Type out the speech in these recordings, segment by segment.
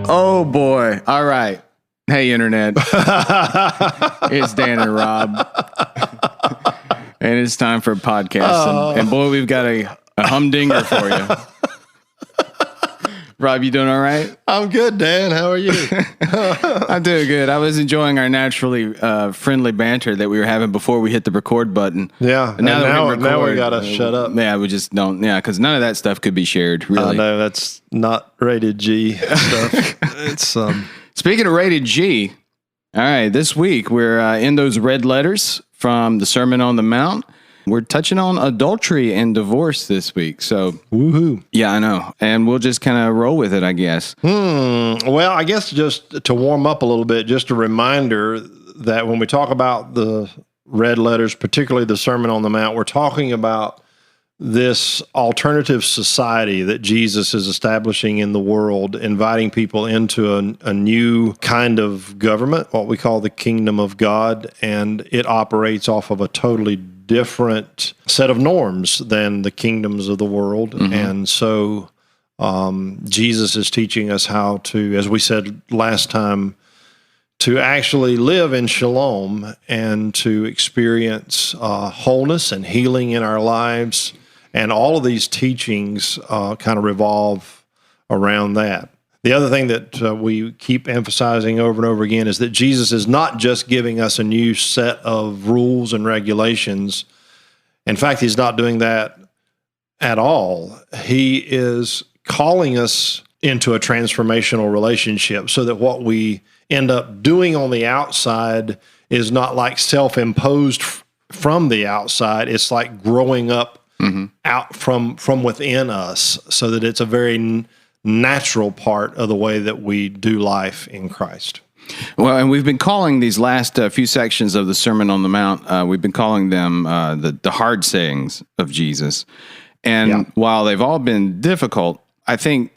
Oh, boy. All right. Hey, Internet. It's Dan and Rob. And it's time for a podcast. And boy, we've got a humdinger for you. Rob, you doing all right? I'm good, Dan. How are you? I'm doing good. I was enjoying our naturally friendly banter that we were having before we hit the record button. Yeah. Now we got to shut up. Yeah, we just don't. Yeah, because none of that stuff could be shared, really. No, that's not rated G stuff. It's Speaking of rated G, all right, this week we're in those red letters from the Sermon on the Mount. We're touching on adultery and divorce this week. So, woohoo. Yeah, I know. And we'll just kind of roll with it, I guess. Well, I guess just to warm up a little bit, just a reminder that when we talk about the red letters, particularly the Sermon on the Mount, we're talking about this alternative society that Jesus is establishing in the world, inviting people into a new kind of government, what we call the kingdom of God, and it operates off of a totally different set of norms than the kingdoms of the world. Mm-hmm. And so Jesus is teaching us how to, as we said last time, to actually live in shalom and to experience wholeness and healing in our lives. And all of these teachings kind of revolve around that. The other thing that we keep emphasizing over and over again is that Jesus is not just giving us a new set of rules and regulations. In fact, he's not doing that at all. He is calling us into a transformational relationship so that what we end up doing on the outside is not like self-imposed from the outside. It's like growing up out from within us, so that it's a very natural part of the way that we do life in Christ. Well, and we've been calling these last few sections of the Sermon on the Mount, we've been calling them the hard sayings of Jesus. And while they've all been difficult, I think,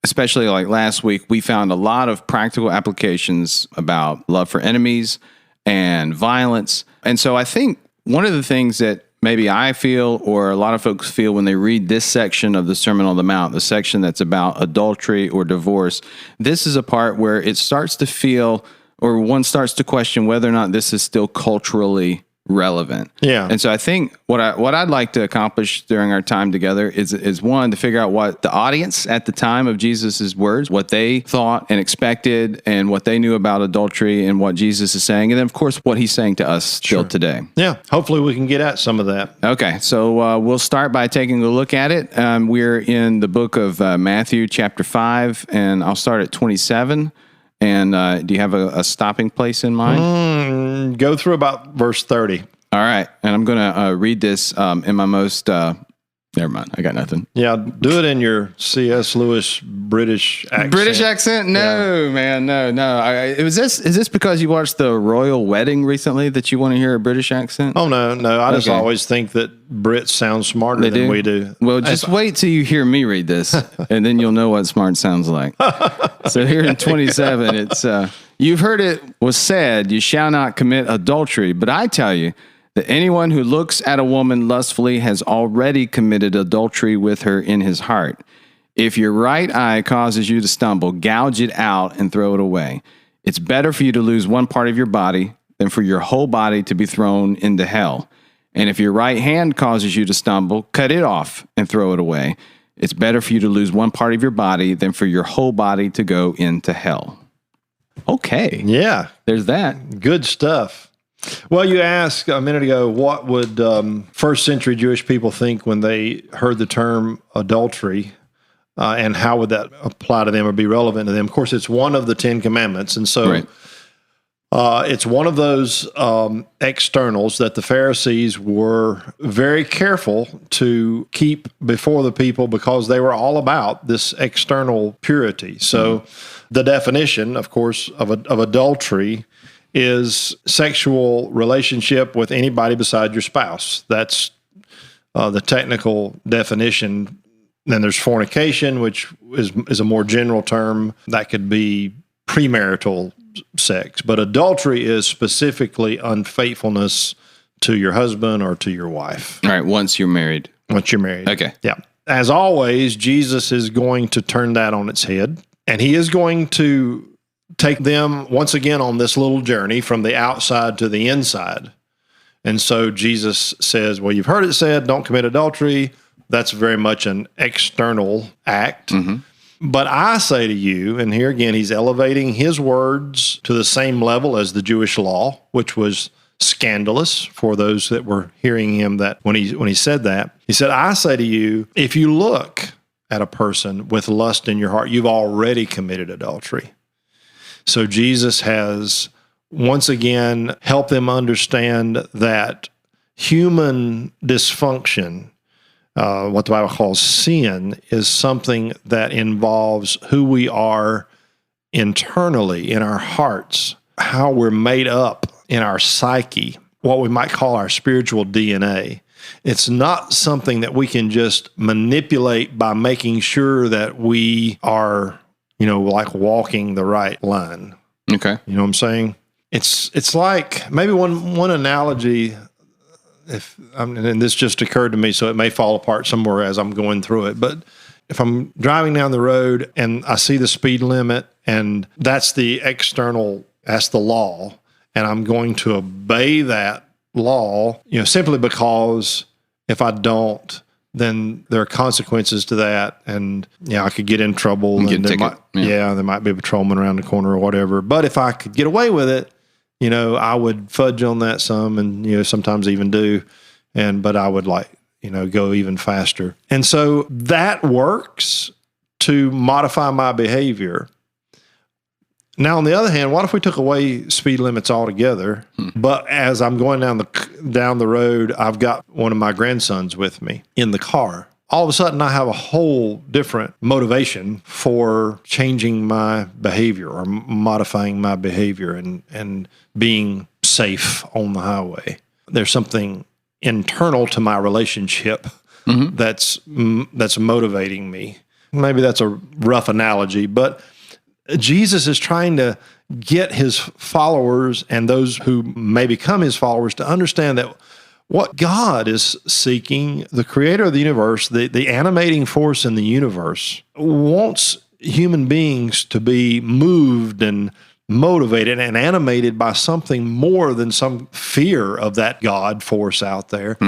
especially like last week, we found a lot of practical applications about love for enemies and violence. And so I think one of the things that maybe I feel, or a lot of folks feel when they read this section of the Sermon on the Mount, the section that's about adultery or divorce, this is a part where it starts to feel, or one starts to question whether or not this is still culturally relevant. Yeah. And so I think what I'd like to accomplish during our time together is one, to figure out what the audience at the time of Jesus's words, what they thought and expected, and what they knew about adultery and what Jesus is saying, and then of course what he's saying to us still today. Yeah. Hopefully we can get at some of that. Okay. So we'll start by taking a look at it. We're in the book of Matthew chapter 5, and I'll start at 27. And do you have a stopping place in mind? Go through about verse 30. All right. And I'm going to read this in my most... never mind. I got nothing. Yeah, do it in your C.S. Lewis British accent. British accent? No, man. No. Is this because you watched the Royal Wedding recently that you want to hear a British accent? Oh, no. I just always think that Brits sound smarter than we do. Well, just wait till you hear me read this, and then you'll know what smart sounds like. So here in 27, it's, you've heard it was said, you shall not commit adultery, but I tell you, that anyone who looks at a woman lustfully has already committed adultery with her in his heart. If your right eye causes you to stumble, gouge it out and throw it away. It's better for you to lose one part of your body than for your whole body to be thrown into hell. And if your right hand causes you to stumble, cut it off and throw it away. It's better for you to lose one part of your body than for your whole body to go into hell. Okay. Yeah. There's that. Good stuff. Well, you asked a minute ago, what would first century Jewish people think when they heard the term adultery, and how would that apply to them or be relevant to them? Of course, it's one of the 10 Commandments, and so it's one of those externals that the Pharisees were very careful to keep before the people because they were all about this external purity. So the definition, of course, of adultery is sexual relationship with anybody beside your spouse. That's the technical definition. Then there's fornication, which is a more general term. That could be premarital sex. But adultery is specifically unfaithfulness to your husband or to your wife. All right, once you're married. Once you're married. Okay. Yeah. As always, Jesus is going to turn that on its head. And he is going to take them once again on this little journey from the outside to the inside. And so Jesus says, well, you've heard it said, don't commit adultery. That's very much an external act. But I say to you, and here again, he's elevating his words to the same level as the Jewish law, which was scandalous for those that were hearing him that when he said that. He said, I say to you, if you look at a person with lust in your heart, you've already committed adultery. So Jesus has once again helped them understand that human dysfunction, what the Bible calls sin, is something that involves who we are internally in our hearts, how we're made up in our psyche, what we might call our spiritual DNA. It's not something that we can just manipulate by making sure that we are, like walking the right line. Okay. You know what I'm saying? It's like maybe one analogy, and this just occurred to me, so it may fall apart somewhere as I'm going through it, but if I'm driving down the road and I see the speed limit and that's the law, and I'm going to obey that law, simply because if I don't, then there are consequences to that, and I could get in trouble. Get a ticket. There might be a patrolman around the corner or whatever. But if I could get away with it, I would fudge on that some, and sometimes even do, but I would go even faster. And so that works to modify my behavior. Now, on the other hand, what if we took away speed limits altogether? But as I'm going down the road, I've got one of my grandsons with me in the car. All of a sudden, I have a whole different motivation for changing my behavior or modifying my behavior and being safe on the highway. There's something internal to my relationship that's motivating me. Maybe that's a rough analogy, but Jesus is trying to get his followers and those who may become his followers to understand that what God is seeking, the creator of the universe, the animating force in the universe, wants human beings to be moved and motivated and animated by something more than some fear of that God force out there.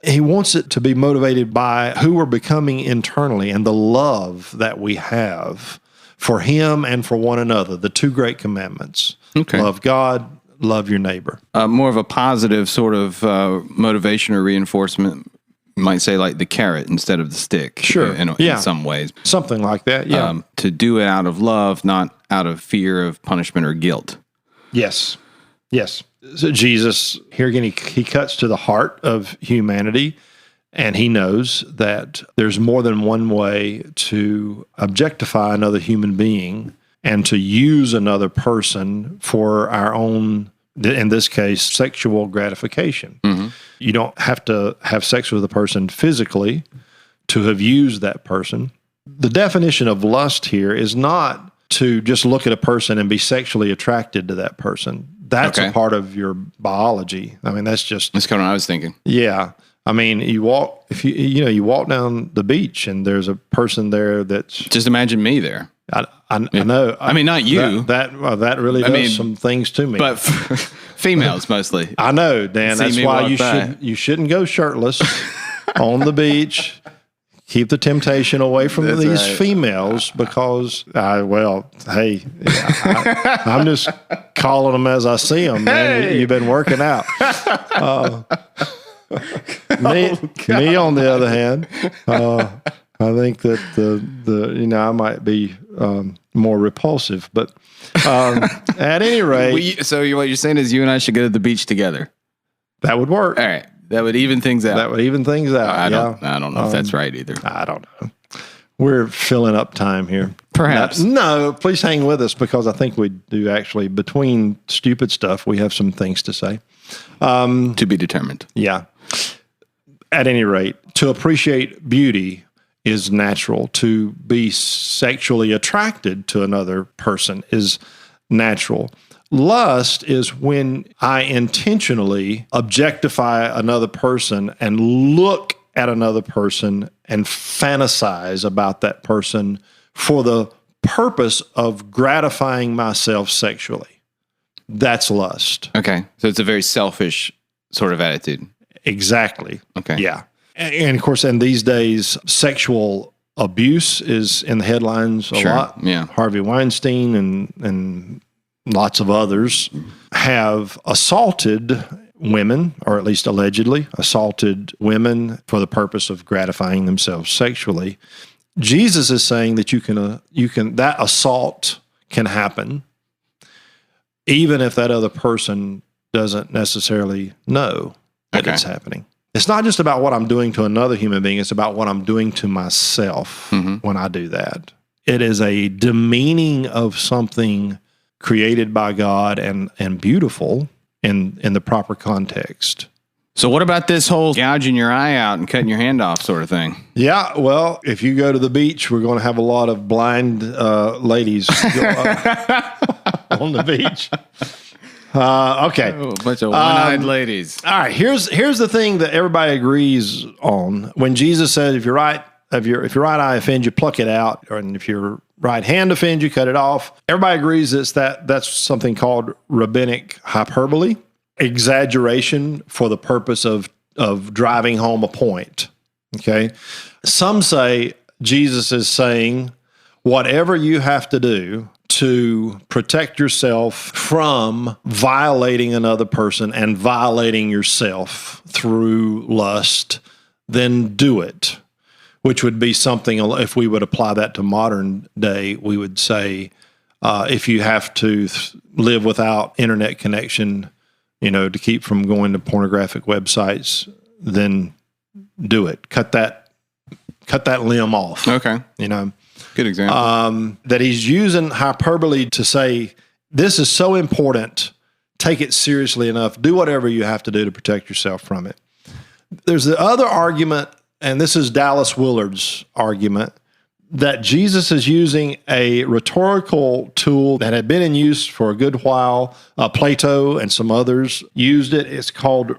He wants it to be motivated by who we're becoming internally and the love that we have for him and for one another, the two great commandments. Okay. Love God, love your neighbor. More of a positive sort of motivation or reinforcement, you might say like the carrot instead of the stick. Sure. In some ways. Something like that, yeah. To do it out of love, not out of fear of punishment or guilt. Yes. So Jesus, here again, he cuts to the heart of humanity. And he knows that there's more than one way to objectify another human being and to use another person for our own, in this case, sexual gratification. You don't have to have sex with a person physically to have used that person. The definition of lust here is not to just look at a person and be sexually attracted to that person. That's a part of your biology. I mean, that's kind of what I was thinking. Yeah. I mean, you walk down the beach and there's a person there that's just imagine me there. I know. I mean, not you. That really does some things to me. But females mostly. I know, Dan. That's why you shouldn't go shirtless on the beach. Keep the temptation away from these females because, I'm just calling them as I see them, man. Hey. You've been working out. Me, on the other hand, I think that I might be more repulsive, but at any rate, so what you're saying is you and I should go to the beach together. That would work. All right, that would even things out. I don't know if that's right either. I don't know. We're filling up time here. Perhaps. No, please hang with us because I think we do actually, between stupid stuff, we have some things to say. To be determined. Yeah. At any rate, to appreciate beauty is natural. To be sexually attracted to another person is natural. Lust is when I intentionally objectify another person and look at another person and fantasize about that person for the purpose of gratifying myself sexually. That's lust. Okay. So it's a very selfish sort of attitude. Exactly. Okay. Yeah. And of course, in these days, sexual abuse is in the headlines a lot. Yeah. Harvey Weinstein and lots of others have assaulted women, or at least allegedly assaulted women for the purpose of gratifying themselves sexually. Jesus is saying that you can that assault can happen even if that other person doesn't necessarily know that it's happening. It's not just about what I'm doing to another human being. It's about what I'm doing to myself when I do that. It is a demeaning of something created by God and beautiful in the proper context. So what about this whole gouging your eye out and cutting your hand off sort of thing? Yeah, well, if you go to the beach, we're going to have a lot of blind ladies on the beach. Okay. A bunch of one-eyed ladies. All right, here's the thing that everybody agrees on. When Jesus said, if your right eye offends you, pluck it out, and if your right hand offends you, cut it off. Everybody agrees that's something called rabbinic hyperbole, exaggeration for the purpose of driving home a point. Okay? Some say Jesus is saying, whatever you have to do to protect yourself from violating another person and violating yourself through lust, then do it. Which would be something, if we would apply that to modern day, we would say, if you have to live without internet connection, to keep from going to pornographic websites, then do it. Cut that limb off. Okay. Good example. That he's using hyperbole to say, this is so important, take it seriously enough, do whatever you have to do to protect yourself from it. There's the other argument, and this is Dallas Willard's argument, that Jesus is using a rhetorical tool that had been in use for a good while. Plato and some others used it. It's called,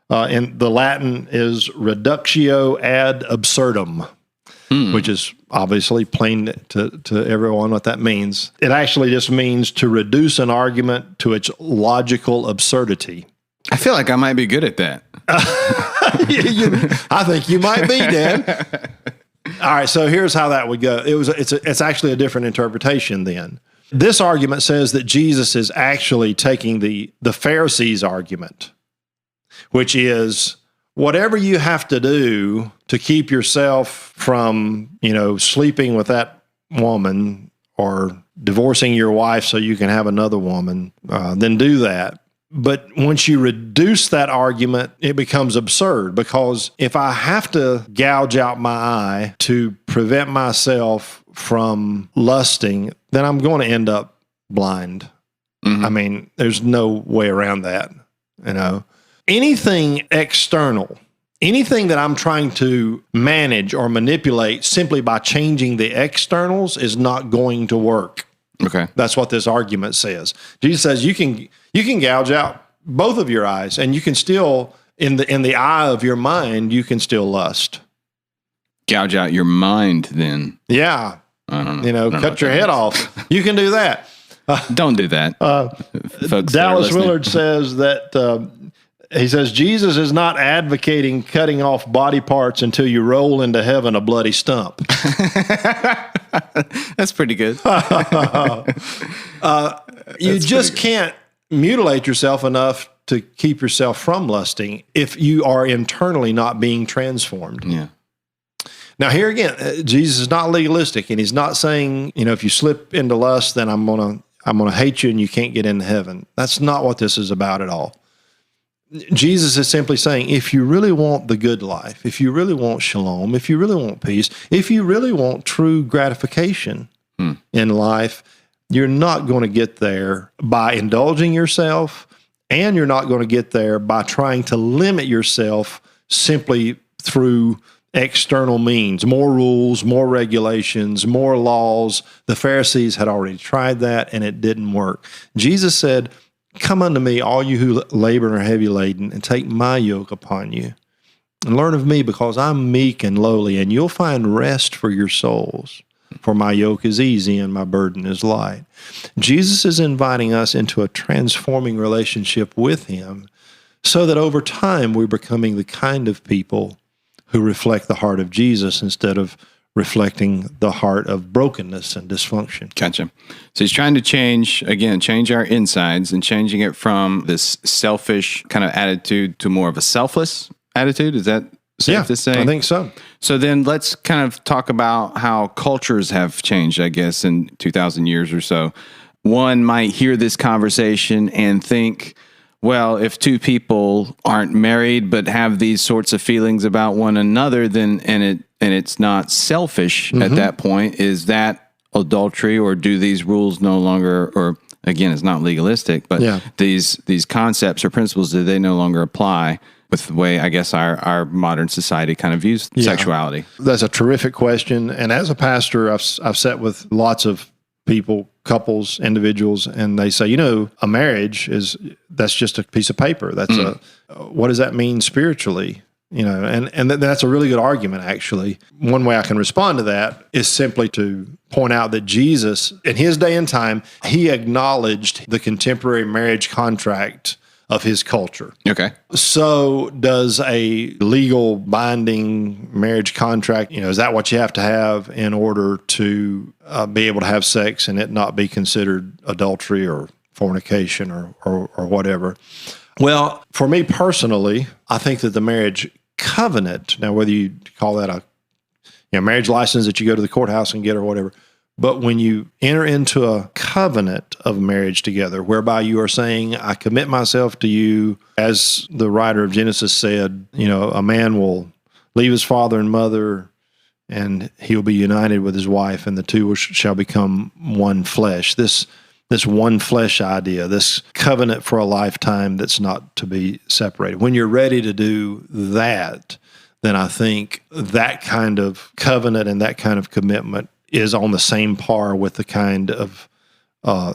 in the Latin, is reductio ad absurdum, which is obviously plain to everyone what that means. It actually just means to reduce an argument to its logical absurdity. I feel like I might be good at that. I think you might be, Dan. All right, so here's how that would go. It's actually a different interpretation then. This argument says that Jesus is actually taking the Pharisees' argument, which is whatever you have to do to keep yourself from, sleeping with that woman or divorcing your wife so you can have another woman, then do that. But once you reduce that argument, it becomes absurd, because if I have to gouge out my eye to prevent myself from lusting, then I'm going to end up blind. I mean, there's no way around that, Anything external, anything that I'm trying to manage or manipulate simply by changing the externals is not going to work. Okay. That's what this argument says. Jesus says you can gouge out both of your eyes, and you can still, in the eye of your mind, you can still lust. Gouge out your mind then. Yeah. I don't know. Cut your head off. You can do that. Don't do that. Folks Dallas Willard says that he says Jesus is not advocating cutting off body parts until you roll into heaven a bloody stump. That's pretty good. You just can't mutilate yourself enough to keep yourself from lusting if you are internally not being transformed. Yeah. Now, here again, Jesus is not legalistic, and he's not saying, if you slip into lust, then I'm gonna hate you and you can't get into heaven. That's not what this is about at all. Jesus is simply saying, if you really want the good life, if you really want shalom, if you really want peace, if you really want true gratification in life, you're not going to get there by indulging yourself, and you're not going to get there by trying to limit yourself simply through external means, more rules, more regulations, more laws. The Pharisees had already tried that, and it didn't work. Jesus said, come unto me, all you who labor and are heavy laden, and take my yoke upon you, and learn of me, because I'm meek and lowly, and you'll find rest for your souls. for my yoke is easy and my burden is light. Jesus is inviting us into a transforming relationship with him so that over time we're becoming the kind of people who reflect the heart of Jesus instead of reflecting the heart of brokenness and dysfunction. Gotcha. So he's trying to change our insides and changing it from this selfish kind of attitude to more of a selfless attitude. Is that safe to say? I think so. So then let's kind of talk about how cultures have changed, I guess, in 2,000 years or so. One might hear this conversation and think, well, if two people aren't married but have these sorts of feelings about one another, then and it's not selfish at that point, is that adultery, or do these rules no longer, or again, it's not legalistic, but these concepts or principles, do they no longer apply with the way, I guess, our modern society kind of views sexuality? That's a terrific question. And as a pastor, I've sat with lots of people, couples, individuals, and they say, a marriage that's just a piece of paper. That's what does that mean spiritually? And that's a really good argument, actually. One way I can respond to that is simply to point out that Jesus, in his day and time, he acknowledged the contemporary marriage contract of his culture. Okay. So does a legal binding marriage contract, is that what you have to have in order to be able to have sex and it not be considered adultery or fornication or whatever? Well, for me personally, I think that the marriage covenant, now whether you call that a marriage license that you go to the courthouse and get or whatever, but when you enter into a covenant of marriage together, whereby you are saying, I commit myself to you, as the writer of Genesis said, a man will leave his father and mother and he'll be united with his wife, and the two shall become one flesh. This one flesh idea, this covenant for a lifetime that's not to be separated. When you're ready to do that, then I think that kind of covenant and that kind of commitment is on the same par with the kind of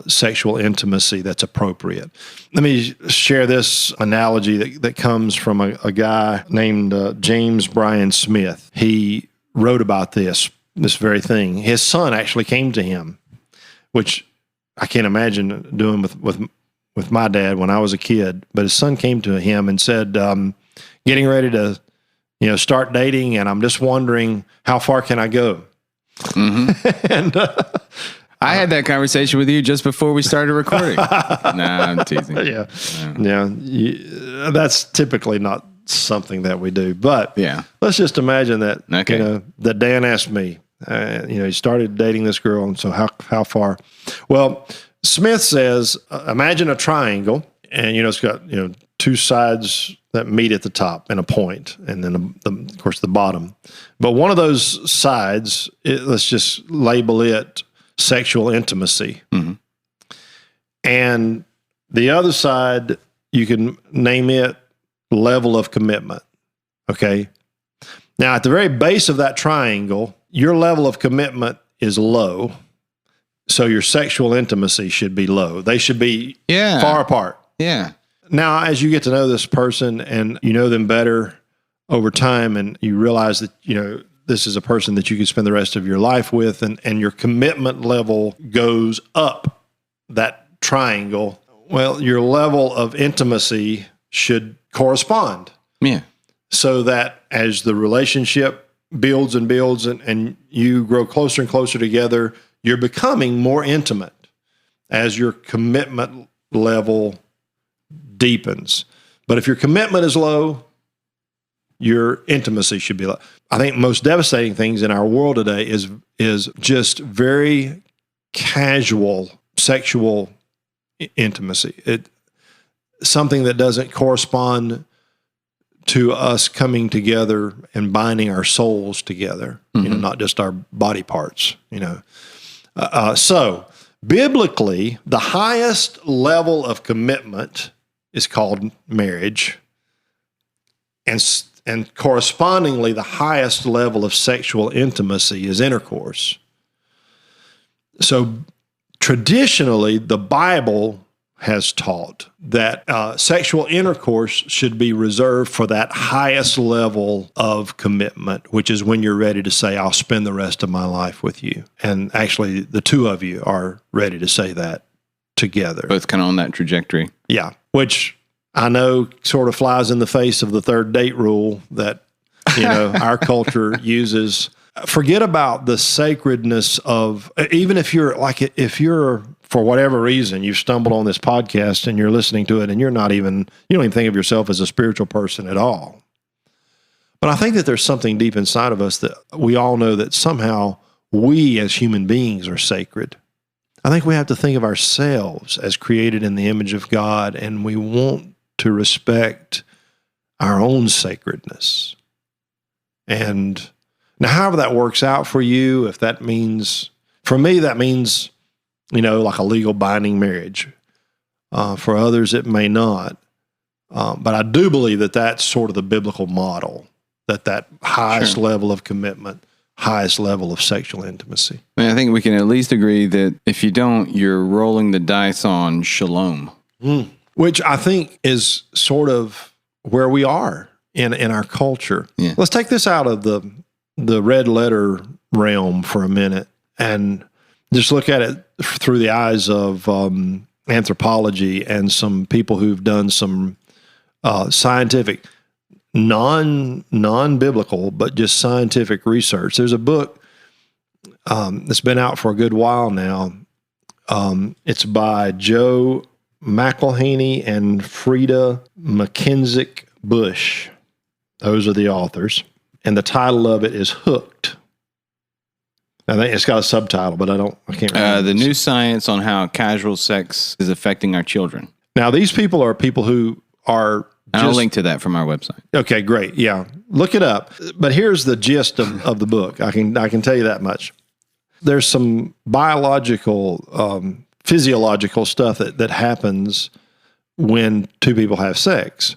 sexual intimacy that's appropriate. Let me share this analogy that comes from a guy named James Bryan Smith. He wrote about this very thing. His son actually came to him, which I can't imagine doing with my dad when I was a kid. But his son came to him and said, getting ready to start dating, and I'm just wondering, how far can I go? Mm-hmm. And I had that conversation with you just before we started recording. Nah, I'm teasing. That's typically not something that we do. But let's just imagine that that Dan asked me. He started dating this girl, and so how far? Well, Smith says, imagine a triangle, and it's got two sides that meet at the top and a point, and then of course the bottom. But one of those sides, let's just label it sexual intimacy, and the other side, you can name it level of commitment. Okay. Now, at the very base of that triangle, your level of commitment is low, so your sexual intimacy should be low. They should be far apart. Yeah. Now, as you get to know this person and you know them better over time, and you realize that, this is a person that you could spend the rest of your life with, and your commitment level goes up that triangle, well, your level of intimacy should correspond. Yeah. So that as the relationship builds and builds and you grow closer and closer together, you're becoming more intimate as your commitment level deepens. But if your commitment is low, your intimacy should be low. I think most devastating things in our world today is just very casual sexual intimacy. Something that doesn't correspond to us coming together and binding our souls together, not just our body parts, So biblically, the highest level of commitment is called marriage, and correspondingly, the highest level of sexual intimacy is intercourse. So traditionally, the Bible has taught that sexual intercourse should be reserved for that highest level of commitment, which is when you're ready to say, I'll spend the rest of my life with you. And actually, the two of you are ready to say that together. Both kind of on that trajectory. Yeah, which I know sort of flies in the face of the third date rule that, our culture uses. Forget about the sacredness of, even if you're for whatever reason, you've stumbled on this podcast and you're listening to it and you don't even think of yourself as a spiritual person at all. But I think that there's something deep inside of us that we all know that somehow we as human beings are sacred. I think we have to think of ourselves as created in the image of God, and we want to respect our own sacredness. And now, however that works out for you, if that means, for me, that means, like a legal binding marriage. For others, it may not. But I do believe that that's sort of the biblical model, that highest level of commitment, highest level of sexual intimacy. I think we can at least agree that if you don't, you're rolling the dice on shalom. Which I think is sort of where we are in our culture. Yeah. Let's take this out of the red letter realm for a minute and just look at it through the eyes of anthropology and some people who've done some scientific, non-biblical, but just scientific research. There's a book that's been out for a good while now. It's by Joe McElhaney and Frida McKenzie Bush. Those are the authors. And the title of it is Hooked. I think it's got a subtitle, but I can't remember. The New Science on How Casual Sex is Affecting Our Children. Now, these people are people who are I'll link to that from our website. Okay, great. Yeah. Look it up. But here's the gist of the book. I can tell you that much. There's some biological, physiological stuff that happens when two people have sex.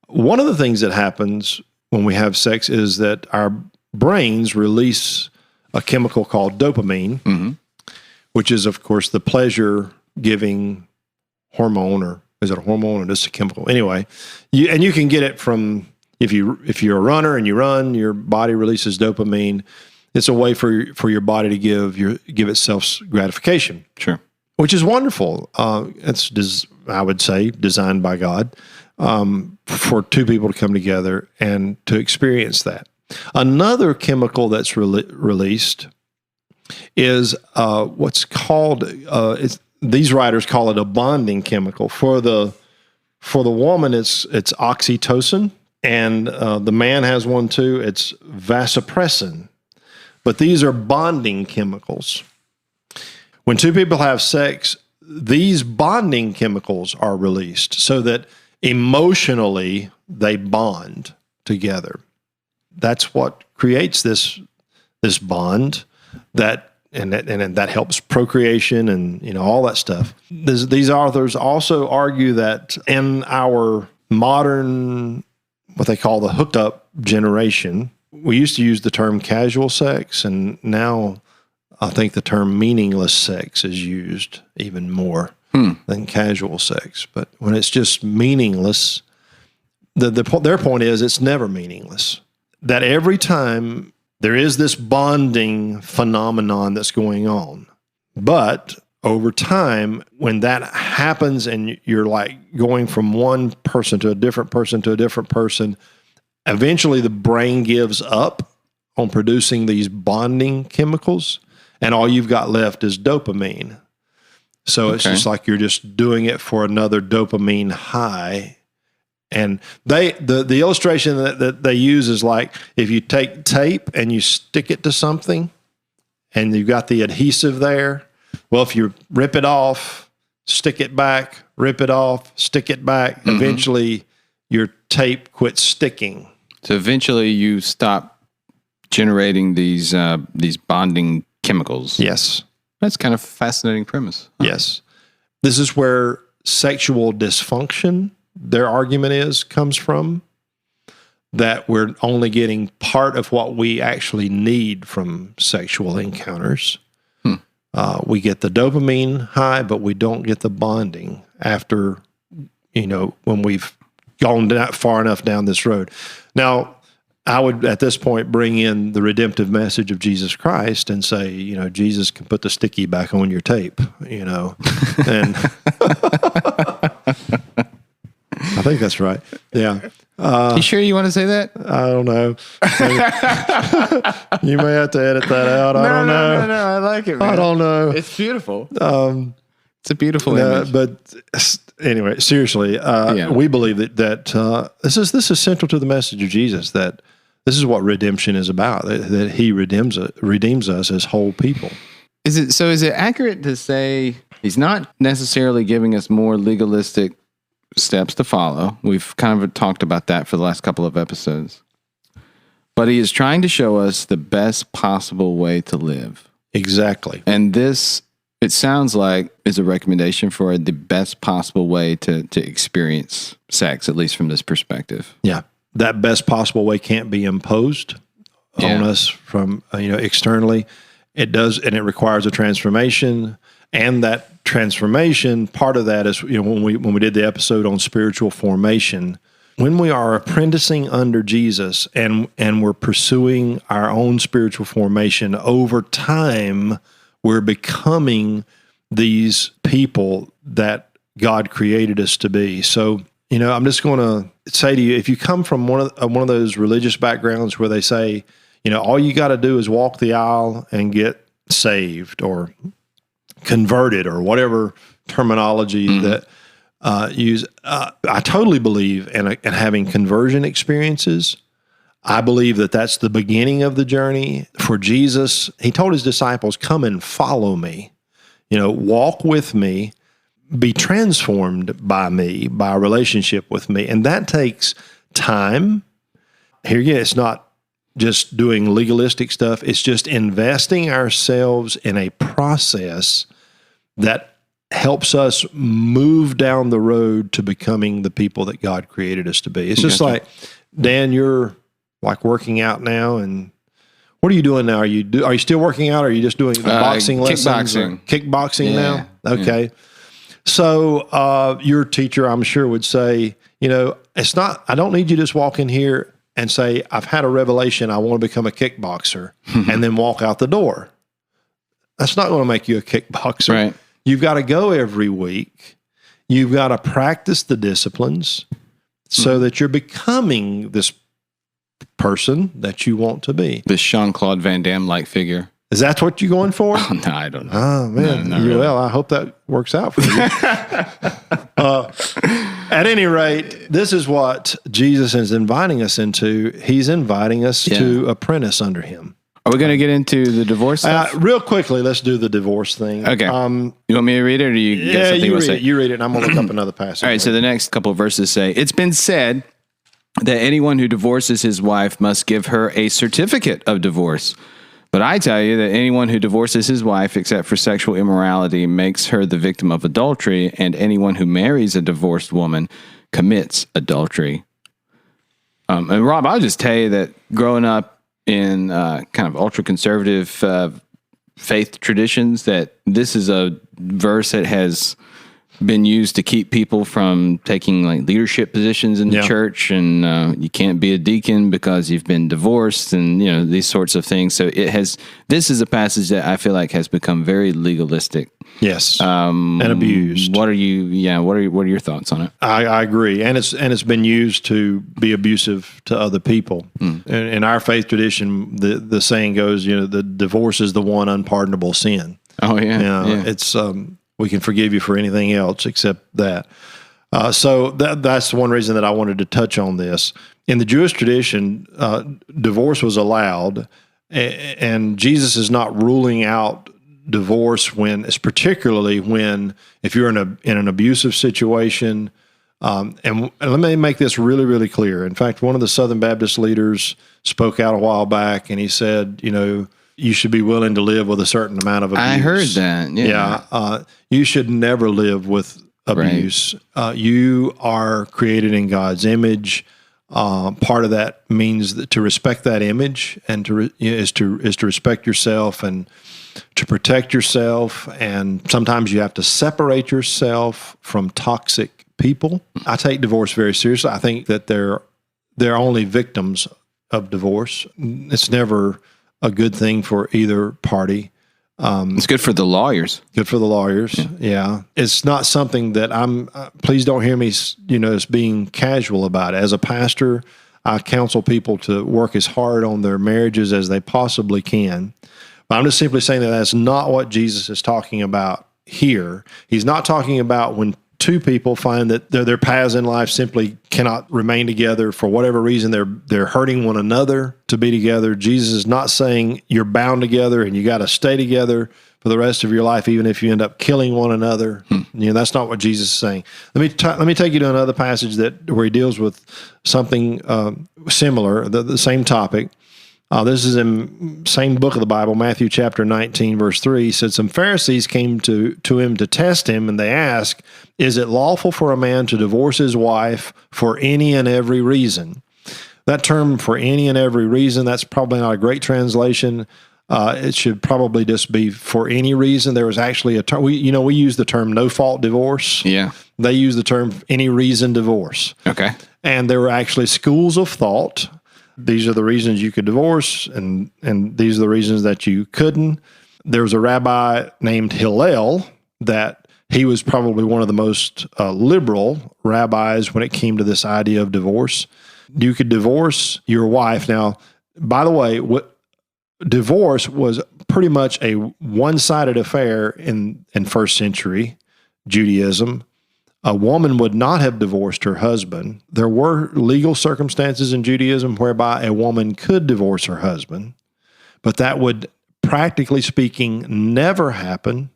One of the things that happens when we have sex is that our brains release a chemical called dopamine, which is, of course, the pleasure-giving hormone, or is it a hormone or just a chemical? Anyway, you can get it from, if you're a runner and you run, your body releases dopamine. It's a way for your body to give itself gratification. Sure. Which is wonderful. It's, I would say, designed by God for two people to come together and to experience that. Another chemical that's released is what's called, these writers call it a bonding chemical. For the woman, it's oxytocin, and the man has one too. It's vasopressin. But these are bonding chemicals. When two people have sex, these bonding chemicals are released so that emotionally they bond together. That's what creates this bond that helps procreation and all that stuff. These authors also argue that in our modern, what they call the hooked up generation, we used to use the term casual sex, and now I think the term meaningless sex is used even more than casual sex. But when it's just meaningless, their point is it's never meaningless. That every time there is this bonding phenomenon that's going on. But over time, when that happens and you're like going from one person to a different person to a different person, eventually the brain gives up on producing these bonding chemicals, and all you've got left is dopamine. So it's just like you're just doing it for another dopamine high. And the illustration that they use is like if you take tape and you stick it to something and you've got the adhesive there. Well, if you rip it off, stick it back, rip it off, stick it back, eventually your tape quits sticking. So eventually you stop generating these bonding chemicals. Yes. That's kind of a fascinating premise. Huh? Yes. This is where sexual dysfunction, their argument comes from, that we're only getting part of what we actually need from sexual encounters. We get the dopamine high, but we don't get the bonding after, when we've gone far enough down this road. Now, I would, at this point, bring in the redemptive message of Jesus Christ and say, Jesus can put the sticky back on your tape, and I think that's right. Yeah. You sure you want to say that? I don't know. You may have to edit that out. I don't know. No. I like it, man. I don't know. It's beautiful. It's a beautiful image. But anyway, seriously, we believe that this is central to the message of Jesus, that this is what redemption is about, that he redeems us as whole people. Is it accurate to say he's not necessarily giving us more legalistic steps to follow? We've kind of talked about that for the last couple of episodes. But he is trying to show us the best possible way to live. Exactly. And this, it sounds like, is a recommendation for the best possible way to experience sex, at least from this perspective. Yeah. That best possible way can't be imposed on us from, externally. It does, and it requires a transformation. And that transformation, part of that is, when we did the episode on spiritual formation, when we are apprenticing under Jesus and we're pursuing our own spiritual formation, over time, we're becoming these people that God created us to be. So, I'm just going to say to you, if you come from one of those religious backgrounds where they say, all you got to do is walk the aisle and get saved or converted or whatever terminology that use, I totally believe in having conversion experiences. I believe that that's the beginning of the journey. For Jesus, he told his disciples, come and follow me, walk with me, be transformed by me, by a relationship with me. And that takes time. Here again, it's not just doing legalistic stuff. It's just investing ourselves in a process that helps us move down the road to becoming the people that God created us to be. It's just like, Dan, you're like working out now, and what are you doing now? Are you still working out, or are you just doing the boxing lessons? Kickboxing now? Okay. Yeah. So your teacher, I'm sure, would say, it's not, I don't need you to just walk in here and say, I've had a revelation, I want to become a kickboxer, and then walk out the door. That's not going to make you a kickboxer. Right. You've got to go every week. You've got to practice the disciplines so that you're becoming this person that you want to be. This Jean-Claude Van Damme-like figure. Is that what you're going for? Oh, no, I don't know. Oh, man. No, really. Well, I hope that works out for you. At any rate, this is what Jesus is inviting us into. He's inviting us to apprentice under him. Are we going to get into the divorce stuff? Real quickly, let's do the divorce thing. Okay. You want me to read it, or do you get something you to say? You read it, and I'm going to look up another passage. All right, so the next couple of verses say, it's been said that anyone who divorces his wife must give her a certificate of divorce. But I tell you that anyone who divorces his wife except for sexual immorality makes her the victim of adultery, and anyone who marries a divorced woman commits adultery. And Rob, I'll just tell you that growing up in kind of ultra-conservative faith traditions, that this is a verse that has been used to keep people from taking like leadership positions in the church, and you can't be a deacon because you've been divorced, and these sorts of things. So this is a passage that I feel like has become very legalistic. Yes, and abused. What are your thoughts on it? I agree, and it's been used to be abusive to other people. In our faith tradition, the saying goes, the divorce is the one unpardonable sin. Oh yeah, it's we can forgive you for anything else except that. So that's one reason that I wanted to touch on this. In the Jewish tradition, divorce was allowed, and Jesus is not ruling out divorce particularly when if you're in an abusive situation. And let me make this really, really clear. In fact, one of the Southern Baptist leaders spoke out a while back, and he said, you should be willing to live with a certain amount of abuse. I heard that. Yeah. You should never live with abuse. Right. You are created in God's image. Part of that means that to respect that image and is to respect yourself. And to protect yourself, and sometimes you have to separate yourself from toxic people. I take divorce very seriously. I think that they're only victims of divorce. It's never a good thing for either party. It's good for the lawyers. Good for the lawyers. Yeah. It's not something that please don't hear me, as being casual about it. As a pastor, I counsel people to work as hard on their marriages as they possibly can. But I'm just simply saying that that's not what Jesus is talking about here. He's not talking about when two people find that their paths in life simply cannot remain together for whatever reason. They're hurting one another to be together. Jesus is not saying you're bound together and you got to stay together for the rest of your life, even if you end up killing one another. That's not what Jesus is saying. Let me take you to another passage where he deals with something similar, the same topic. This is in same book of the Bible, Matthew chapter 19, verse 3. He said, some Pharisees came to him to test him, and they asked, is it lawful for a man to divorce his wife for any and every reason? That term, for any and every reason, that's probably not a great translation. It should probably just be for any reason. There was actually a term, we use the term no-fault divorce. Yeah. They use the term any reason divorce. Okay. And there were actually schools of thought. These are the reasons you could divorce, and these are the reasons that you couldn't. There was a rabbi named Hillel that he was probably one of the most liberal rabbis when it came to this idea of divorce. You could divorce your wife. Now, by the way, divorce was pretty much a one-sided affair in first century Judaism. A woman would not have divorced her husband. There were legal circumstances in Judaism whereby a woman could divorce her husband, but that would, practically speaking, never happen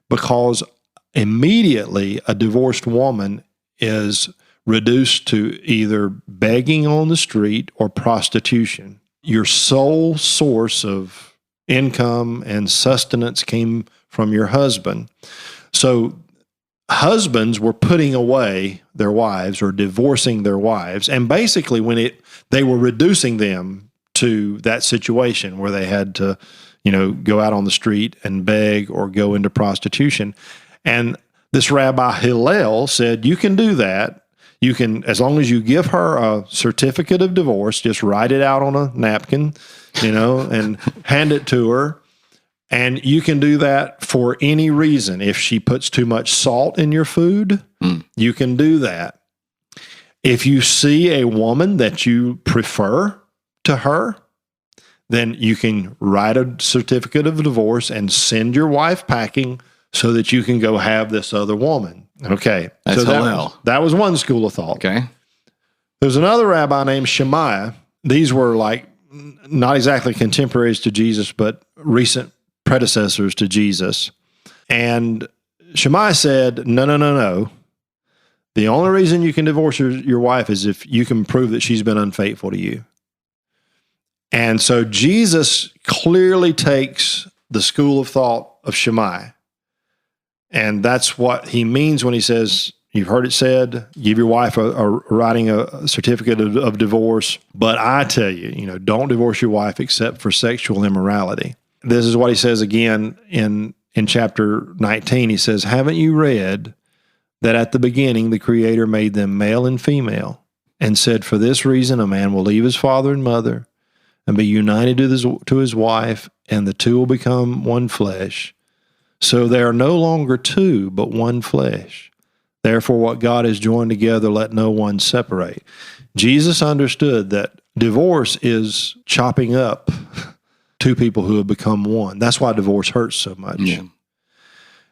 because immediately a divorced woman is reduced to either begging on the street or prostitution. Your sole source of income and sustenance came from your husband. So husbands were putting away their wives or divorcing their wives, and basically they were reducing them to that situation where they had to, go out on the street and beg or go into prostitution. And this Rabbi Hillel said, you can do that. You can, as long as you give her a certificate of divorce, just write it out on a napkin, and hand it to her. And you can do that for any reason. If she puts too much salt in your food, you can do that. If you see a woman that you prefer to her, then you can write a certificate of divorce and send your wife packing so that you can go have this other woman. Okay. That's that was one school of thought. Okay. There's another rabbi named Shammai. These were not exactly contemporaries to Jesus, but recent predecessors to Jesus. And Shammai said, no. The only reason you can divorce your wife is if you can prove that she's been unfaithful to you. And so Jesus clearly takes the school of thought of Shammai. And that's what he means when he says, you've heard it said, give your wife writing a certificate of divorce. But I tell you, don't divorce your wife except for sexual immorality. This is what he says again in chapter 19. He says, haven't you read that at the beginning the Creator made them male and female and said, for this reason a man will leave his father and mother and be united to his wife, and the two will become one flesh. So they are no longer two, but one flesh. Therefore, what God has joined together, let no one separate. Jesus understood that divorce is chopping up two people who have become one. That's why divorce hurts so much. Yeah.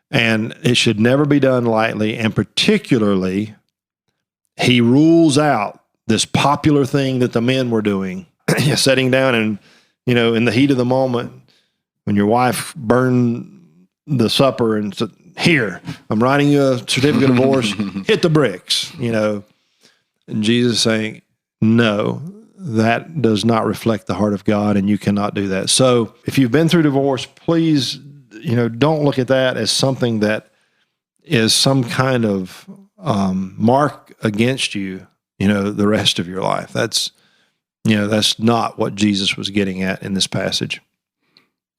And it should never be done lightly. And particularly, he rules out this popular thing that the men were doing, sitting down and, in the heat of the moment, when your wife burned the supper and said, here, I'm writing you a certificate of divorce, hit the bricks, And Jesus saying, no, that does not reflect the heart of God, and you cannot do that. So if you've been through divorce, please, don't look at that as something that is some kind of mark against you, the rest of your life. That's not what Jesus was getting at in this passage.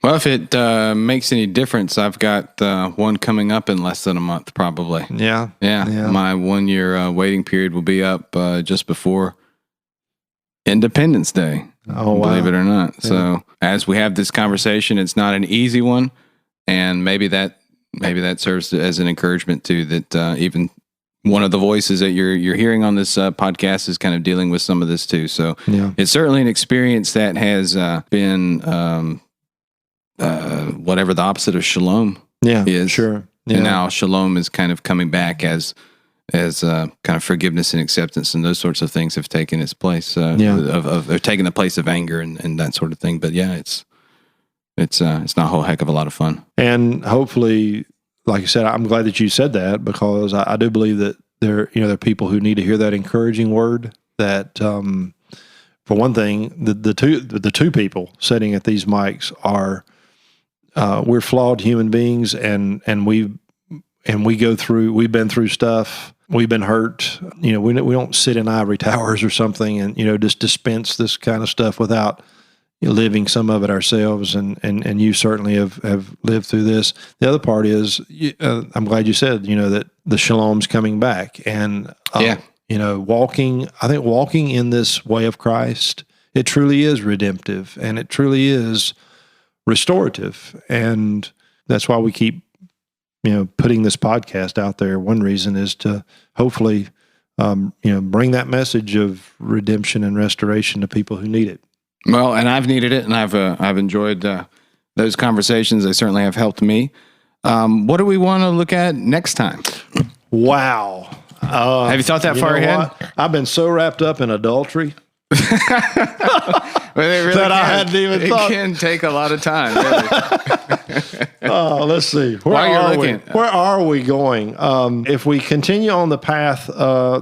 Well, if it makes any difference, I've got one coming up in less than a month, probably. Yeah. My 1 year waiting period will be up just before Independence Day. Oh, wow. Believe it or not. Yeah. So as we have this conversation, it's not an easy one, and maybe that serves as an encouragement too. That even one of the voices that you're hearing on this podcast is kind of dealing with some of this too. So it's certainly an experience that has been. Whatever the opposite of shalom is. Sure. Yeah. And now shalom is kind of coming back as kind of forgiveness and acceptance and those sorts of things have taken its place of taking the place of anger and that sort of thing. But it's not a whole heck of a lot of fun. And hopefully, like you said, I'm glad that you said that, because I do believe that there are people who need to hear that encouraging word. That for one thing, the two people sitting at these mics are. We're flawed human beings, and we've been through stuff. We've been hurt. We don't sit in ivory towers or something and just dispense this kind of stuff without living some of it ourselves. And you certainly have lived through this. The other part is I'm glad you said that the shalom's coming back, and walking in this way of Christ, it truly is redemptive, and it truly is restorative. And that's why we keep putting this podcast out there. One reason is to hopefully bring that message of redemption and restoration to people who need it. Well, and I've needed it, and I've enjoyed those conversations. They certainly have helped me. What do we want to look at next time? Wow. Have you thought that far ahead? What? I've been so wrapped up in adultery that I hadn't even thought. It can take a lot of time. Really. Let's see. Where are we going? If we continue on the path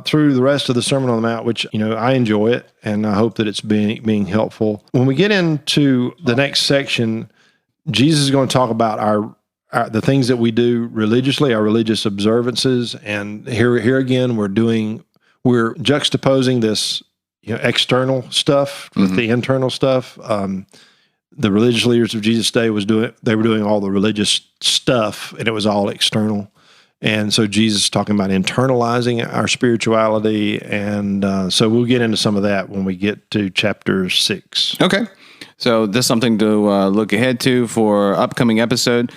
through the rest of the Sermon on the Mount, which I enjoy it, and I hope that it's being helpful. When we get into the next section, Jesus is going to talk about the things that we do religiously, our religious observances, and here again we're juxtaposing this external stuff with the internal stuff. The religious leaders of Jesus' day were doing all the religious stuff, and it was all external. And so Jesus is talking about internalizing our spirituality, and so we'll get into some of that when we get to chapter 6. Okay, so this is something to look ahead to for upcoming episode.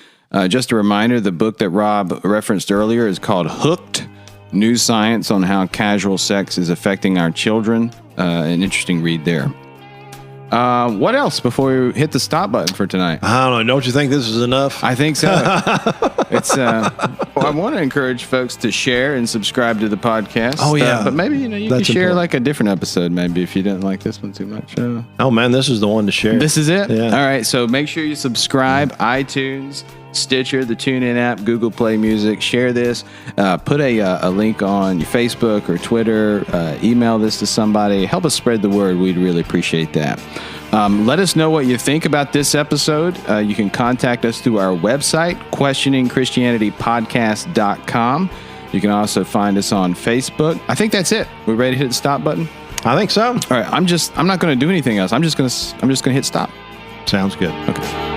Just a reminder, the book that Rob referenced earlier is called Hooked: New Science on How Casual Sex is Affecting Our Children. An interesting read there. What else before we hit the stop button for tonight? I don't know. Don't you think this is enough? I think so. I want to encourage folks to share and subscribe to the podcast. Oh, yeah. But maybe, you can share like a different episode, maybe, if you didn't like this one too much. Oh, man, this is the one to share. This is it? Yeah. All right. So make sure you subscribe, iTunes, Stitcher, the TuneIn app, Google Play Music. Share this. Put a link on your Facebook or Twitter. Email this to somebody. Help us spread the word. We'd really appreciate that. Let us know what you think about this episode. You can contact us through our website, questioningchristianitypodcast.com. You can also find us on Facebook. I think that's it. We ready to hit the stop button? I think so. All right. I'm not going to do anything else. I'm just going to hit stop. Sounds good. Okay.